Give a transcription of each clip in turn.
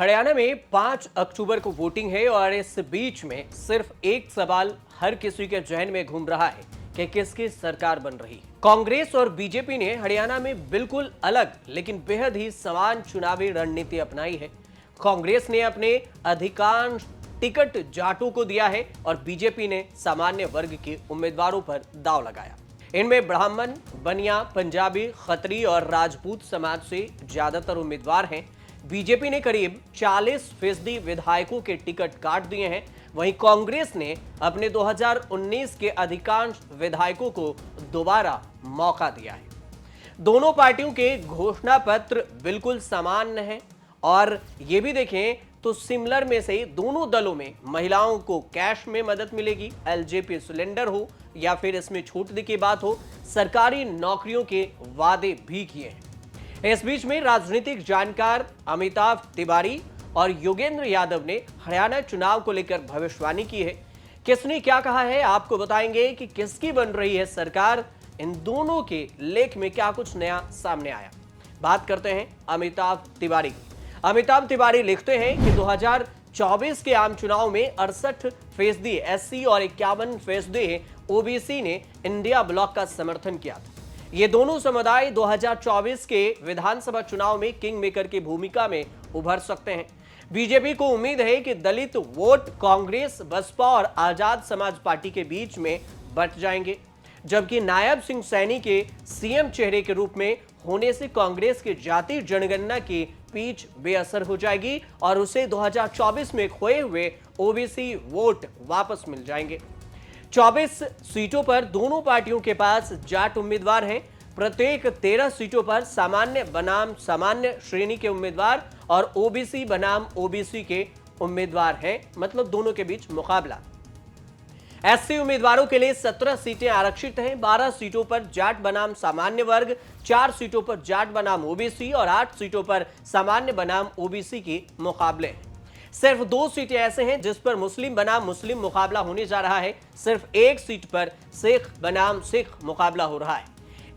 हरियाणा में 5 अक्टूबर को वोटिंग है और इस बीच में सिर्फ एक सवाल हर किसी के जहन में घूम रहा है कि किसकी सरकार बन रही है। कांग्रेस और बीजेपी ने हरियाणा में बिल्कुल अलग लेकिन बेहद ही समान चुनावी रणनीति अपनाई है। कांग्रेस ने अपने अधिकांश टिकट जाटों को दिया है और बीजेपी ने सामान्य वर्ग के उम्मीदवारों पर दांव लगाया। इनमें ब्राह्मण, बनिया, पंजाबी, खत्री और राजपूत समाज से ज्यादातर उम्मीदवार हैं। बीजेपी ने करीब 40% विधायकों के टिकट काट दिए हैं। वहीं कांग्रेस ने अपने 2019 के अधिकांश विधायकों को दोबारा मौका दिया है। दोनों पार्टियों के घोषणा पत्र बिल्कुल समान हैं और ये भी देखें तो सिमिलर में से दोनों दलों में महिलाओं को कैश में मदद मिलेगी, एलजेपी सिलेंडर हो या फिर इसमें छूट की बात हो, सरकारी नौकरियों के वादे भी किए हैं। इस बीच में राजनीतिक जानकार अमिताभ तिवारी और योगेंद्र यादव ने हरियाणा चुनाव को लेकर भविष्यवाणी की है। किसने क्या कहा है आपको बताएंगे कि किसकी बन रही है सरकार, इन दोनों के लेख में क्या कुछ नया सामने आया। बात करते हैं अमिताभ तिवारी की। अमिताभ तिवारी लिखते हैं कि 2024 के आम चुनाव में 68% एससी और 51% ओबीसी ने इंडिया ब्लॉक का समर्थन किया था। ये दोनों समुदाय 2024 के विधानसभा चुनाव में किंग मेकर की भूमिका में उभर सकते हैं। बीजेपी को उम्मीद है कि दलित वोट कांग्रेस, बसपा और आजाद समाज पार्टी के बीच में बंट जाएंगे, जबकि नायब सिंह सैनी के सीएम चेहरे के रूप में होने से कांग्रेस की जाति जनगणना की पीच बेअसर हो जाएगी और उसे 2024 में खोए हुए ओबीसी वोट वापस मिल जाएंगे। 24 सीटों पर दोनों पार्टियों के पास जाट उम्मीदवार हैं। प्रत्येक 13 सीटों पर सामान्य बनाम सामान्य श्रेणी के उम्मीदवार और ओबीसी बनाम ओबीसी के उम्मीदवार हैं, मतलब दोनों के बीच मुकाबला। एससी उम्मीदवारों के लिए 17 सीटें आरक्षित हैं। 12 सीटों पर जाट बनाम सामान्य वर्ग, 4 सीटों पर जाट बनाम ओबीसी और 8 सीटों पर सामान्य बनाम ओबीसी के मुकाबले हैं। सिर्फ 2 सीटें ऐसे हैं जिस पर मुस्लिम बनाम मुस्लिम मुकाबला होने जा रहा है। सिर्फ 1 सीट पर सिख बनाम सिख मुकाबला हो रहा है।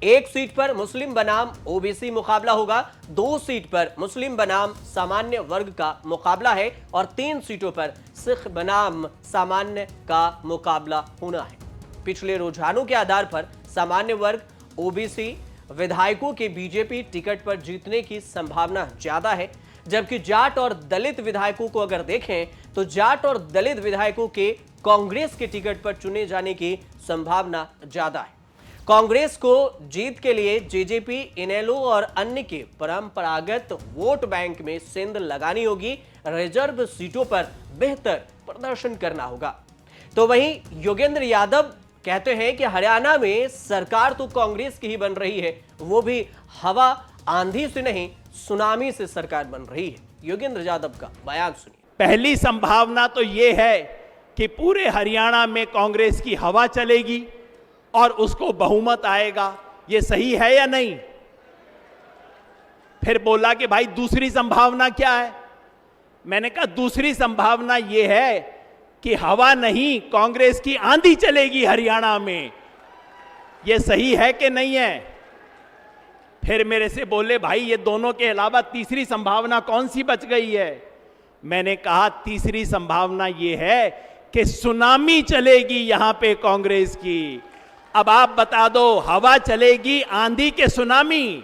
1 सीट पर मुस्लिम बनाम ओबीसी मुकाबला होगा। 2 सीट पर मुस्लिम बनाम सामान्य वर्ग का मुकाबला है और 3 सीटों पर सिख बनाम सामान्य का मुकाबला होना है। पिछले रुझानों के आधार पर सामान्य वर्ग, ओबीसी विधायकों के बीजेपी टिकट पर जीतने की संभावना ज्यादा है, जबकि जाट और दलित विधायकों को अगर देखें तो जाट और दलित विधायकों के कांग्रेस के टिकट पर चुने जाने की संभावना ज्यादा है। कांग्रेस को जीत के लिए जेजेपी, इनेलो और अन्य के परंपरागत वोट बैंक में सेंध लगानी होगी। रिजर्व सीटों पर बेहतर प्रदर्शन करना होगा। तो वहीं योगेंद्र यादव कहते हैं कि हरियाणा में सरकार तो कांग्रेस की ही बन रही है, वो भी हवा आंधी से नहीं सुनामी से सरकार बन रही है। योगेंद्र यादव का बयान सुनिए। पहली संभावना तो यह है कि पूरे हरियाणा में कांग्रेस की हवा चलेगी और उसको बहुमत आएगा। यह सही है या नहीं? फिर बोला कि भाई दूसरी संभावना क्या है? मैंने कहा दूसरी संभावना यह है कि हवा नहीं, कांग्रेस की आंधी चलेगी हरियाणा में। यह सही है कि नहीं है? फिर मेरे से बोले भाई ये दोनों के अलावा तीसरी संभावना कौन सी बच गई है? मैंने कहा तीसरी संभावना यह है कि सुनामी चलेगी यहां पे कांग्रेस की। अब आप बता दो, हवा चलेगी आंधी के सुनामी?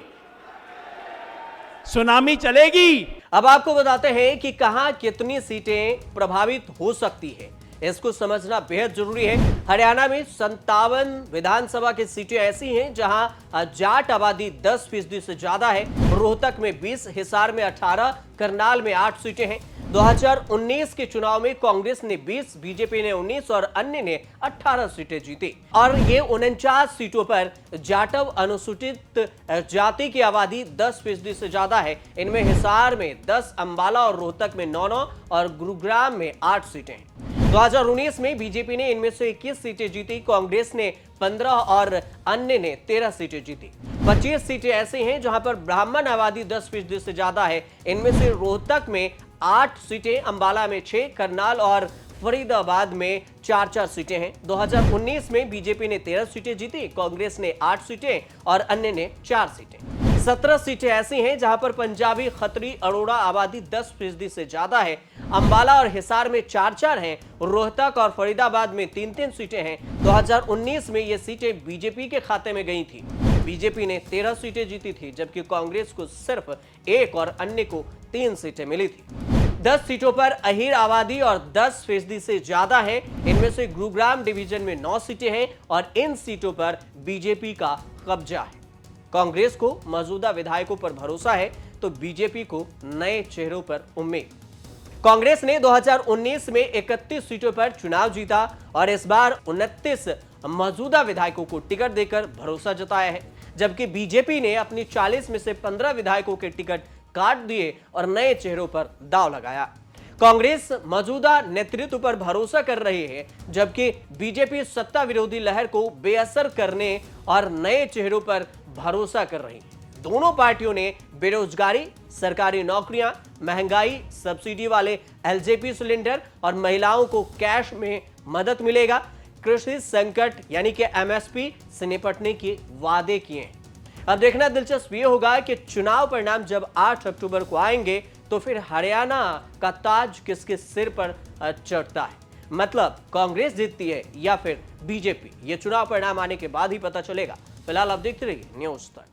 सुनामी चलेगी। अब आपको बताते हैं कि कहां कितनी सीटें प्रभावित हो सकती है, इसको समझना बेहद जरूरी है। हरियाणा में 57 विधानसभा की सीटें ऐसी हैं जहां जाट आबादी 10% से ज्यादा है। रोहतक में 20, हिसार में 18, करनाल में 8 सीटें हैं। 2019 के चुनाव में कांग्रेस ने 20, बीजेपी ने 19 और अन्य ने 18 सीटें जीती और ये 49 सीटों पर जाटव अनुसूचित जाति की आबादी 10% से ज्यादा है। इनमें हिसार में 10, अंबाला और रोहतक में 9 और गुरुग्राम में 8 सीटें हैं। 2019 में बीजेपी ने इनमें से 21 सीटें जीती, कांग्रेस ने 15 और अन्य ने 13 सीटें जीती। 25 सीटें ऐसी हैं जहां पर ब्राह्मण आबादी 10% से ज्यादा है। इनमें से रोहतक में 8 सीटें, अंबाला में 6, करनाल और फरीदाबाद में 4-4 सीटें हैं। 2019 में बीजेपी ने 13 सीटें जीती, कांग्रेस ने 8 सीटें और अन्य ने 4 सीटें। 17 सीटें ऐसी हैं जहां पर पंजाबी, खत्री, अरोड़ा आबादी 10% से ज्यादा है। अंबाला और हिसार में 4-4 हैं। रोहतक और फरीदाबाद में 3-3 सीटें हैं। 2019 में ये सीटें बीजेपी के खाते में गई थी। बीजेपी ने 13 सीटें जीती थी, जबकि कांग्रेस को सिर्फ 1 और अन्य को 3 सीटें मिली थी। 10 सीटों पर अहीर आबादी और 10% से ज्यादा है। इनमें से गुरुग्राम डिवीजन में 9 सीटें हैं और इन सीटों पर बीजेपी का कब्जा है। कांग्रेस को मौजूदा विधायकों पर भरोसा है तो बीजेपी को नए चेहरों पर उम्मीद। कांग्रेस ने 2019 में 31 सीटों पर चुनाव जीता और इस बार 29 मौजूदा विधायकों को टिकट देकर भरोसा जताया है, जबकि बीजेपी ने अपनी 40 में से 15 विधायकों के टिकट काट दिए और नए चेहरों पर दांव लगाया। कांग्रेस मौजूदा नेतृत्व पर भरोसा कर रही है, जबकि बीजेपी सत्ता विरोधी लहर को बेअसर करने और नए चेहरों पर भरोसा कर रही है। दोनों पार्टियों ने बेरोजगारी, सरकारी नौकरियां, महंगाई, सब्सिडी वाले एलजेपी सिलेंडर और महिलाओं को कैश में मदद मिलेगा, कृषि संकट यानी कि एमएसपी से निपटने के वादे किए हैं। अब देखना दिलचस्प ये होगा कि चुनाव परिणाम जब 8 अक्टूबर को आएंगे तो फिर हरियाणा का ताज किसके सिर पर चढ़ता है। मतलब कांग्रेस जीतती है या फिर बीजेपी, ये चुनाव परिणाम आने के बाद ही पता चलेगा। फिलहाल आप देखते रहिए न्यूज़ तक।